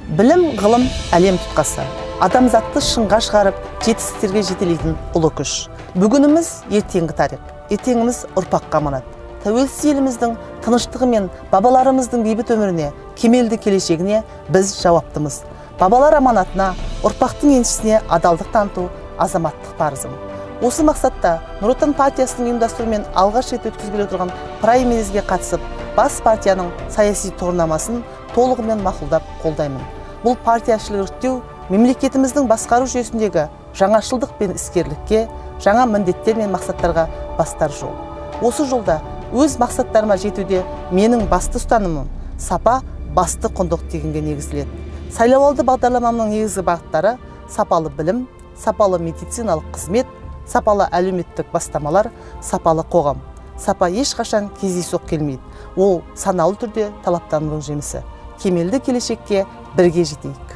Білім, ғылым, әлем тұтқасы. Адамзатты шыңға шығарып, жетістіктерге жетелейтін ұлы күш. Бүгініміз ертеңгі тарих, ертеңіміз ұрпаққа аманат. Тәуелсіз еліміздің тыныштығы мен бабаларымыздың бейбіт өміріне, кемелді келешегіне біз жауаптымыз. Бабалар аманатына, ұрпақтың еншісіне адалдық таныту азаматтық парызым. Осы мақсатта Нұр Отан партиясының ұйымдастыруымен алғаш рет өткізіліп отырған праймеризге қатысып, бас партияның саяси тұғырнамасын толығымен мақұлдап қолдаймын. Бұл партияшылық іріктеу мемлекетіміздің басқару жүйесіндегі жаңашылдық пен іскерлікке, жаңа міндеттер мен мақсаттарға бастар жол. Осы жолда өз мақсаттарыма жетуде менің басты ұстанымым сапа басты құндылық дегенге негізделеді. Сайлауалды бағдарламамның негізгі бағыттары сапалы білім, сапалы медициналық қызмет, сапалы әлеуметтік бастамалар, сапалы қоғам. Сапа ешқашан кездейсоқ келмейді. Ол саналы түрде талаптанудың жемісі. Кемелді келешекке бірге жетейік.